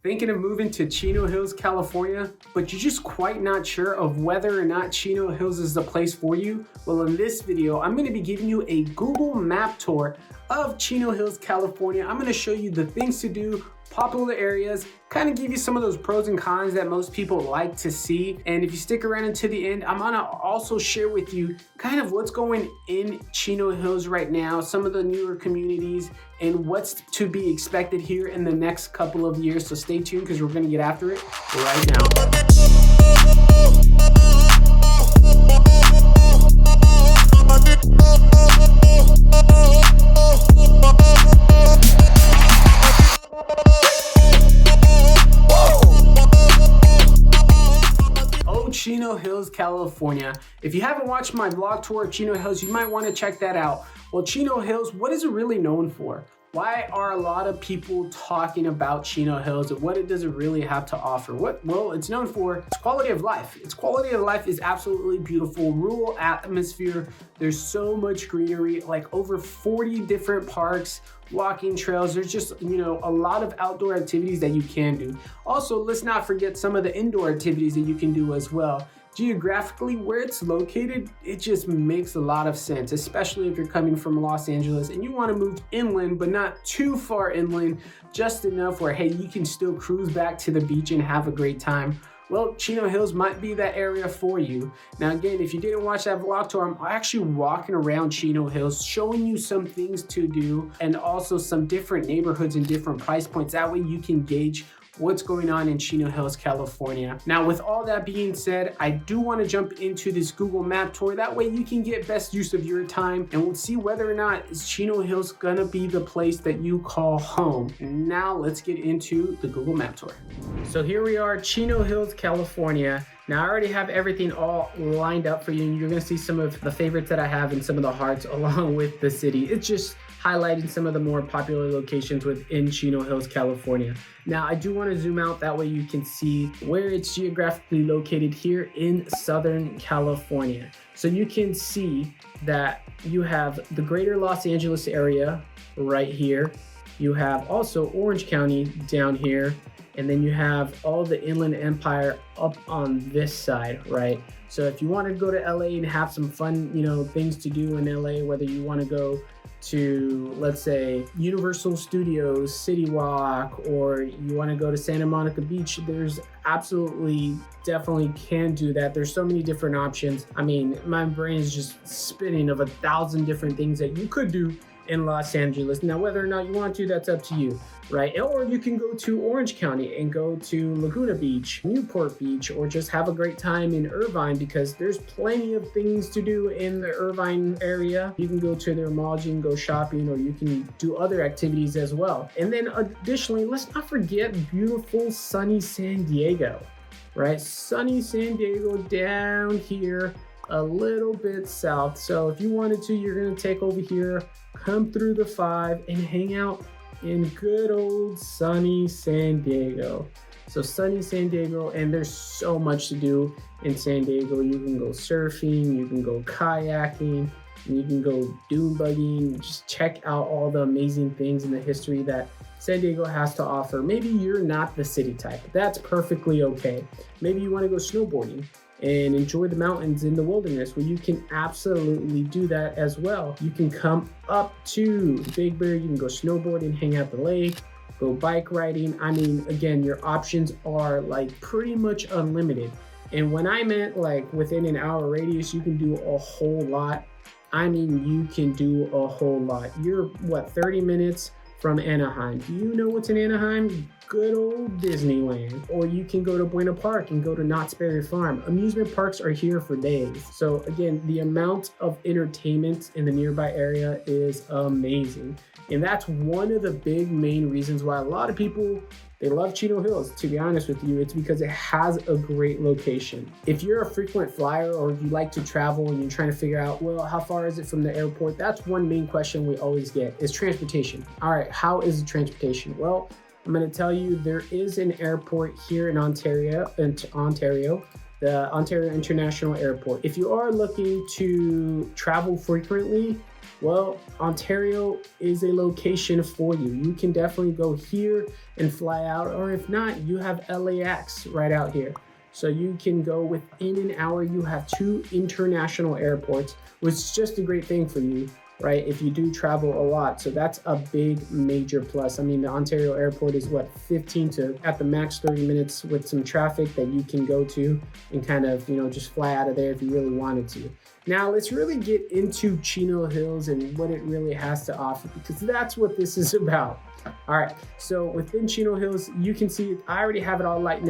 Thinking of moving to Chino Hills, California, but you're just quite not sure of whether or not Chino Hills is the place for you? Well, in this video, I'm gonna be giving you a Google map tour of Chino Hills, California. I'm gonna show you the things to do, popular areas, kind of give you some of those pros and cons that most people like to see. And if you stick around until the end, I'm gonna also share with you kind of what's going in Chino Hills right now, some of the newer communities, and what's to be expected here in the next couple of years. So stay tuned because we're gonna get after it right now. Chino Hills, California. If you haven't watched my vlog tour of Chino Hills, you might want to check that out. Well, Chino Hills, what is it really known for? Why are a lot of people talking about Chino Hills and what does it really have to offer? Well, it's known for its quality of life. Its quality of life is absolutely beautiful. Rural atmosphere. There's so much greenery, like over 40 different parks, walking trails. There's just, a lot of outdoor activities that you can do. Also, let's not forget some of the indoor activities that you can do as well. Geographically, where it's located, it just makes a lot of sense, especially if you're coming from Los Angeles and you want to move inland, but not too far inland, just enough where, hey, you can still cruise back to the beach and have a great time. Well, Chino Hills might be that area for you. Now, again, if you didn't watch that vlog tour, I'm actually walking around Chino Hills, showing you some things to do and also some different neighborhoods and different price points. That way you can gauge what's going on in Chino Hills, California. Now, with all that being said, I do want to jump into this Google map tour. That way you can get best use of your time and we'll see whether or not is Chino Hills gonna be the place that you call home. Now let's get into the Google map tour. So here we are, Chino Hills, California. Now I already have everything all lined up for you and you're gonna see some of the favorites that I have and some of the hearts along with the city. It's just highlighting some of the more popular locations within Chino Hills, California. Now I do want to zoom out, that way you can see where it's geographically located here in Southern California. So you can see that you have the greater Los Angeles area right here. You have also Orange County down here. And then you have all the Inland Empire up on this side, right? So if you want to go to LA and have some fun, things to do in LA, whether you want to go to, let's say, Universal Studios, City Walk, or you want to go to Santa Monica Beach, there's definitely can do that. There's so many different options. I mean, my brain is just spinning of 1,000 different things that you could do in Los Angeles. Now, whether or not you want to, that's up to you, right? Or you can go to Orange County and go to Laguna Beach, Newport Beach, or just have a great time in Irvine because there's plenty of things to do in the Irvine area. You can go to their malls, you can go shopping, or you can do other activities as well. And then additionally, let's not forget beautiful sunny San Diego, right? Sunny San Diego down here, a little bit south. So if you wanted to, you're gonna take over here, come through the 5 and hang out in good old sunny San Diego. So sunny San Diego, and there's so much to do in San Diego. You can go surfing, you can go kayaking, and you can go dune buggying. Just check out all the amazing things in the history that San Diego has to offer. Maybe you're not the city type. That's perfectly okay. Maybe you want to go snowboarding and enjoy the mountains in the wilderness, where you can absolutely do that as well. You can come up to Big Bear, you can go snowboarding, hang out the lake, go bike riding. I mean, again, your options are like pretty much unlimited. And when I meant like within an hour radius, you can do a whole lot. I mean, you can do a whole lot. You're 30 minutes from Anaheim. Do you know what's in Anaheim? Good old Disneyland. Or you can go to Buena Park and go to Knott's Berry Farm. Amusement parks are here for days. So again, the amount of entertainment in the nearby area is amazing. And that's one of the big main reasons why a lot of people, they love Chino Hills. To be honest with you, it's because it has a great location. If you're a frequent flyer or you like to travel and you're trying to figure out, well, how far is it from the airport? That's one main question we always get is transportation. All right, how is the transportation? Well, I'm going to tell you there is an airport here in Ontario, the Ontario International Airport. If you are looking to travel frequently, Well, Ontario is a location for you. You can definitely go here and fly out, or if not, you have LAX right out here. So you can go within an hour. You have 2 international airports, which is just a great thing for you, right? If you do travel a lot. So that's a big major plus. I mean, the Ontario airport is what, 15 to at the max 30 minutes with some traffic that you can go to and kind of, just fly out of there if you really wanted to. Now let's really get into Chino Hills and what it really has to offer, because that's what this is about. All right, so within Chino Hills, you can see I already have it all lined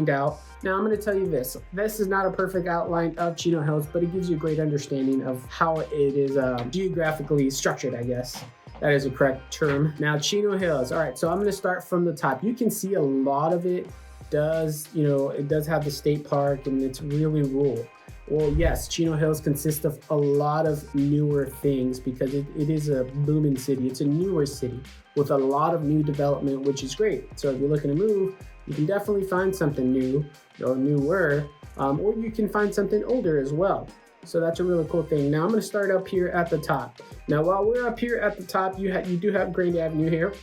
out. Now I'm going to tell you this. This is not a perfect outline of Chino Hills, but it gives you a great understanding of how it is geographically structured, I guess. That is a correct term. Now Chino Hills. All right, so I'm going to start from the top. You can see a lot of it does have the state park, and it's really rural. Well, yes, Chino Hills consists of a lot of newer things because it is a booming city. It's a newer city with a lot of new development, which is great. So if you're looking to move, you can definitely find something new or newer, or you can find something older as well. So that's a really cool thing. Now I'm going to start up here at the top. Now, while we're up here at the top, you do have Grand Avenue here,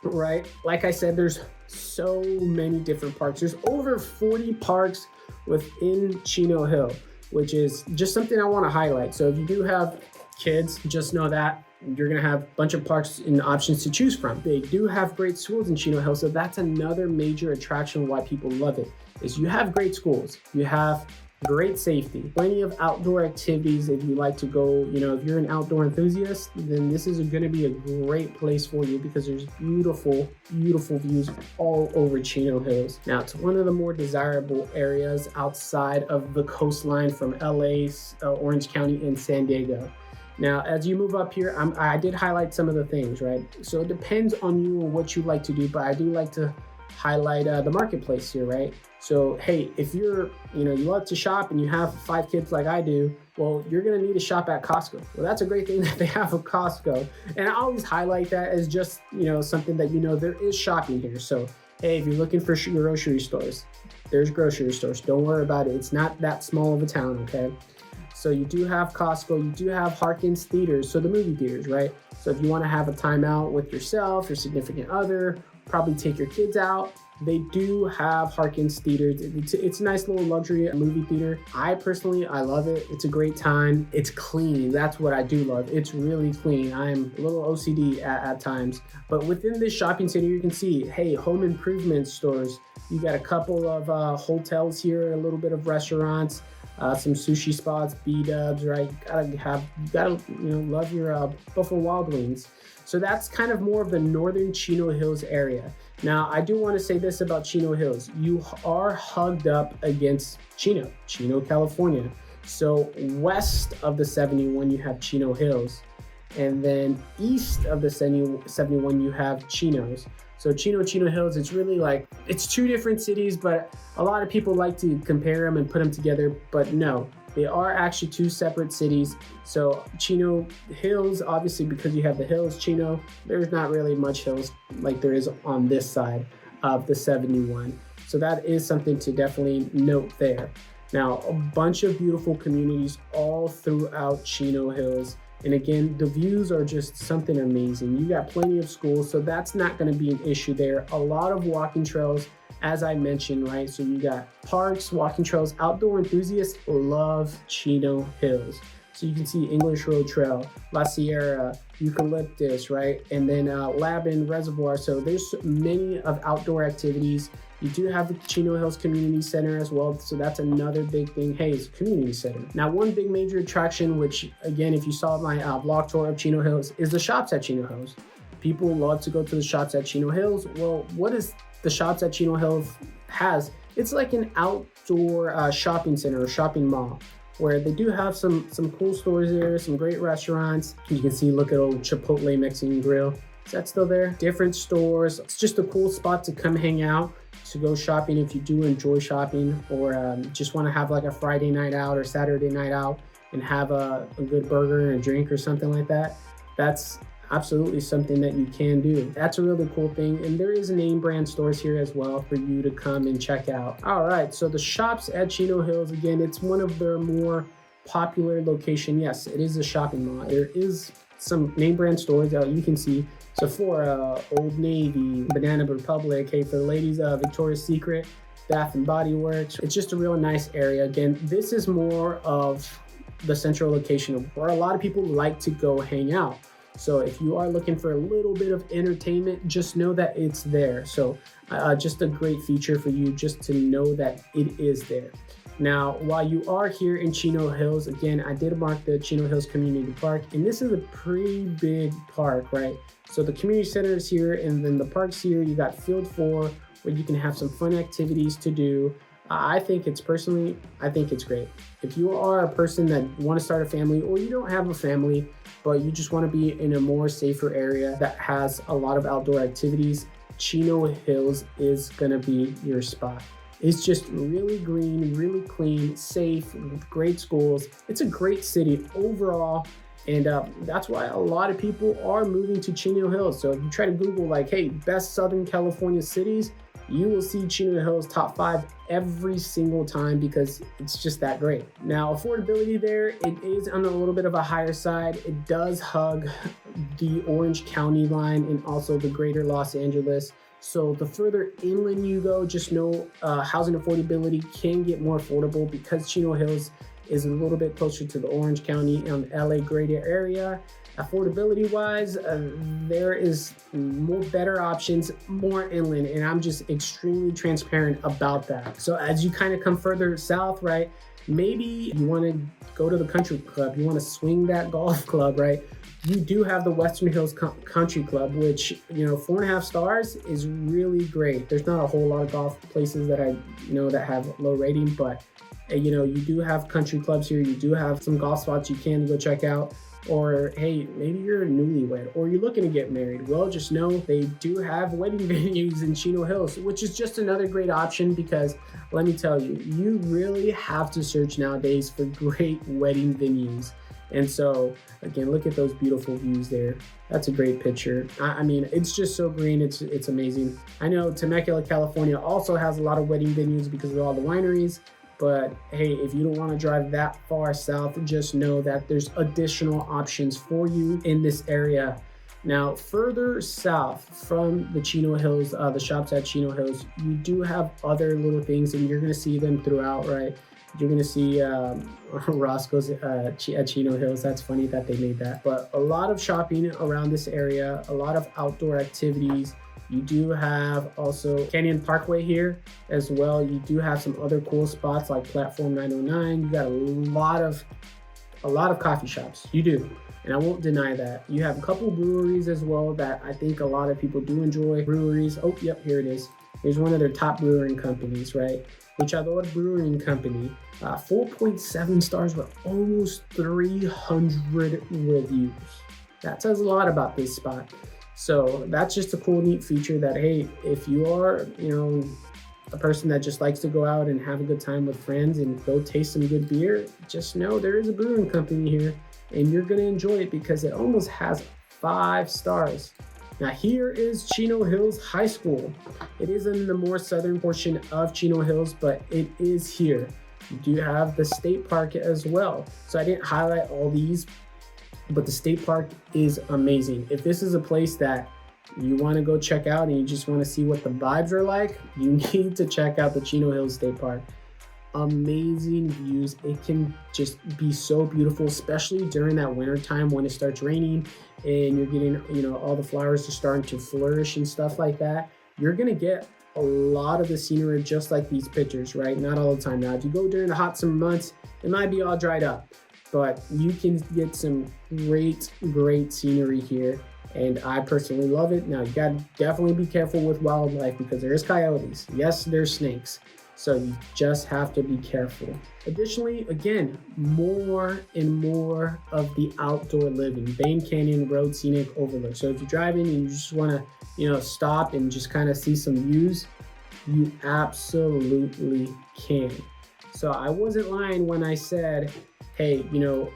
right? Like I said, there's so many different parks. There's over 40 parks within Chino Hill, which is just something I want to highlight. So if you do have kids, just know that you're going to have a bunch of parks and options to choose from. They do have great schools in Chino Hill, so that's another major attraction why people love it, is you have great schools, you have great safety, plenty of outdoor activities. If you like to go, if you're an outdoor enthusiast, then this is going to be a great place for you because there's beautiful, beautiful views all over Chino Hills. Now, it's one of the more desirable areas outside of the coastline from LA, Orange County, and San Diego. Now, as you move up here, I did highlight some of the things, right? So it depends on you and what you like to do, but I do like to highlight the marketplace here, right? So, hey, if you love to shop and you have 5 kids like I do, well, you're going to need to shop at Costco. Well, that's a great thing that they have at Costco. And I always highlight that as just, something that, there is shopping here. So, hey, if you're looking for grocery stores, there's grocery stores. Don't worry about it. It's not that small of a town, okay? So you do have Costco, you do have Harkins theaters, so the movie theaters, right? So if you want to have a time out with yourself, your significant other, probably take your kids out, they do have Harkins theaters. It's a nice little luxury movie theater. I love it. It's a great time. It's clean. That's what I do love. It's really clean. I'm a little OCD at times. But within this shopping center, you can see, hey, home improvement stores. You got a couple of hotels here, a little bit of restaurants, some sushi spots, B-dubs, right? You gotta love your Buffalo Wild Wings. So that's kind of more of the northern Chino Hills area. Now, I do want to say this about Chino Hills. You are hugged up against Chino, California. So west of the 71, you have Chino Hills. And then east of the 71, you have Chinos. So Chino Hills, it's really it's 2 different cities, but a lot of people like to compare them and put them together, but no, they are actually 2 separate cities. So Chino Hills, obviously because you have the hills, Chino, there's not really much hills like there is on this side of the 71. So that is something to definitely note there. Now, a bunch of beautiful communities all throughout Chino Hills. And again, the views are just something amazing. You got plenty of schools, so that's not going to be an issue there. A lot of walking trails, as I mentioned, right? So you got parks, walking trails. Outdoor enthusiasts love Chino Hills. So you can see English Road Trail, La Sierra, Eucalyptus, right? And then Labin Reservoir. So there's many of outdoor activities. You do have the Chino Hills Community Center as well. So that's another big thing. Hey, it's a community center. Now, one big major attraction, which again, if you saw my vlog tour of Chino Hills, is the shops at Chino Hills. People love to go to the shops at Chino Hills. Well, what is the shops at Chino Hills has? It's like an outdoor shopping center or shopping mall, where they do have some cool stores there, some great restaurants. You can see, look at old Chipotle Mexican Grill. Is that still there? Different stores. It's just a cool spot to come hang out, to go shopping if you do enjoy shopping, or just want to have like a Friday night out or Saturday night out and have a good burger and a drink or something like that. That's absolutely something that you can do. That's a really cool thing. And there is name brand stores here as well for you to come and check out. All right, so the shops at Chino Hills, again, it's one of their more popular location. Yes, it is a shopping mall. There is some name brand stores that you can see. Sephora, Old Navy, Banana Republic, hey, for the ladies, Victoria's Secret, Bath and Body Works. It's just a real nice area. Again, this is more of the central location where a lot of people like to go hang out. So if you are looking for a little bit of entertainment, just know that it's there. So just a great feature for you just to know that it is there. Now, while you are here in Chino Hills, again, I did mark the Chino Hills Community Park, and this is a pretty big park, right? So the community center is here, and then the park's here. You got Field 4, where you can have some fun activities to do. I think it's great. If you are a person that want to start a family, or you don't have a family, but you just want to be in a more safer area that has a lot of outdoor activities, Chino Hills is gonna be your spot. It's just really green, really clean, safe, with great schools. It's a great city overall. And that's why a lot of people are moving to Chino Hills. So if you try to Google like, hey, best Southern California cities, you will see Chino Hills top 5 every single time because it's just that great. Now, affordability there, it is on a little bit of a higher side. It does hug the Orange County line and also the greater Los Angeles. So the further inland you go, just know housing affordability can get more affordable because Chino Hills is a little bit closer to the Orange County and LA greater area. Affordability wise, there is more better options, more inland, and I'm just extremely transparent about that. So as you kind of come further south, right, maybe you want to go to the country club, you want to swing that golf club, right? You do have the Western Hills Country Club, which, 4.5 stars is really great. There's not a whole lot of golf places that I know that have low rating, but you do have country clubs here. You do have some golf spots you can go check out. Or hey, maybe you're a newlywed or you're looking to get married. Well, just know they do have wedding venues in Chino Hills, which is just another great option because let me tell you, you really have to search nowadays for great wedding venues. And so again, look at those beautiful views there. That's a great picture. I mean, it's just so green. It's amazing. I know Temecula, California also has a lot of wedding venues because of all the wineries. But hey, if you don't want to drive that far south, just know that there's additional options for you in this area. Now, further south from the Chino Hills, the shops at Chino Hills, you do have other little things and you're going to see them throughout, right? You're going to see Roscoe's at Chino Hills. That's funny that they made that. But a lot of shopping around this area, a lot of outdoor activities. You do have also Canyon Parkway here as well. You do have some other cool spots like Platform 909. You got a lot of coffee shops. You do. And I won't deny that. You have a couple breweries as well that I think a lot of people do enjoy. Breweries. Oh, yep, here it is. Here's one of their top brewing companies, right? Luchador Brewing Company. 4.7 stars with almost 300 reviews. That says a lot about this spot. So that's just a cool, neat feature that, hey, if you are, a person that just likes to go out and have a good time with friends and go taste some good beer, just know there is a brewing company here and you're going to enjoy it because it almost has 5 stars. Now here is Chino Hills High School. It is in the more southern portion of Chino Hills, but it is here. You do have the state park as well. So I didn't highlight all these, but the state park is amazing. If this is a place that you want to go check out and you just want to see what the vibes are like, you need to check out the Chino Hills State Park. Amazing views. It can just be so beautiful, especially during that winter time when it starts raining and you're getting, all the flowers are starting to flourish and stuff like that. You're going to get a lot of the scenery just like these pictures, right? Not all the time. Now, if you go during the hot summer months, it might be all dried up. But you can get some great scenery here. And I personally love it. Now, you gotta definitely be careful with wildlife because there is coyotes. Yes, there's snakes. So you just have to be careful. Additionally, again, more and more of the outdoor living. Bane Canyon Road Scenic Overlook. So if you're driving and you just wanna, stop and just kind of see some views, you absolutely can. So I wasn't lying when I said, hey,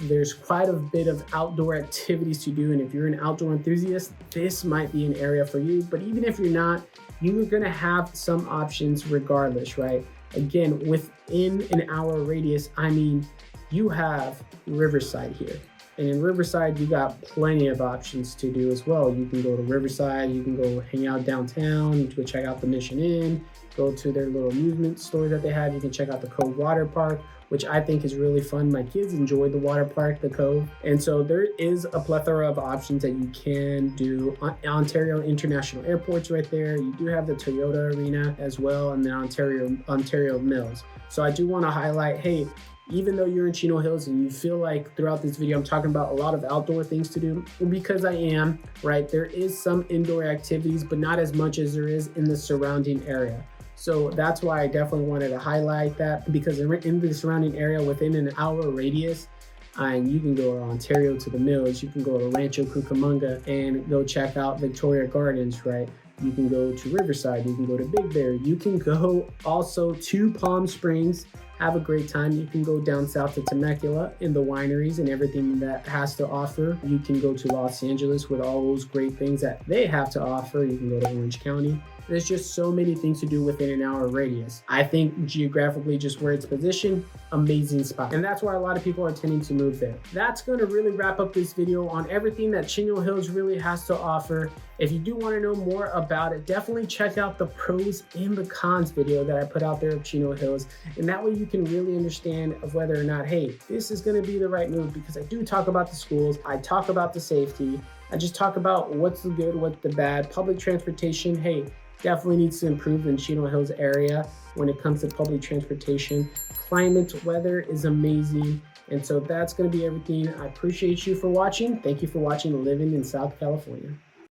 there's quite a bit of outdoor activities to do. And if you're an outdoor enthusiast, this might be an area for you. But even if you're not, you're going to have some options regardless, right? Again, within an hour radius, I mean, you have Riverside here. And in Riverside, you got plenty of options to do as well. You can go to Riverside, you can go hang out downtown, go check out the Mission Inn, go to their little amusement store that they have. You can check out the Cove Water Park, which I think is really fun. My kids enjoyed the water park, the Cove. And so there is a plethora of options that you can do. Ontario International Airport's right there. You do have the Toyota Arena as well, and then Ontario Mills. So I do want to highlight, hey, even though you're in Chino Hills and you feel like throughout this video I'm talking about a lot of outdoor things to do, because I am, right, there is some indoor activities, but not as much as there is in the surrounding area. So that's why I definitely wanted to highlight that, because in the surrounding area within an hour radius, and you can go to Ontario to the Mills, you can go to Rancho Cucamonga and go check out Victoria Gardens, right? You can go to Riverside, you can go to Big Bear, you can go also to Palm Springs, have a great time. You can go down south to Temecula in the wineries and everything that has to offer. You can go to Los Angeles with all those great things that they have to offer. You can go to Orange County. There's just so many things to do within an hour radius. I think geographically, just where it's positioned, amazing spot. And that's why a lot of people are tending to move there. That's going to really wrap up this video on everything that Chino Hills really has to offer. If you do want to know more about it, definitely check out the pros and the cons video that I put out there of Chino Hills. And that way you can really understand of whether or not, hey, this is going to be the right move, because I do talk about the schools. I talk about the safety. I just talk about what's the good, what's the bad. Public transportation, hey, definitely needs to improve in Chino Hills area when it comes to public transportation. Climate, weather is amazing. And so that's going to be everything. I appreciate you for watching. Thank you for watching Living in South California.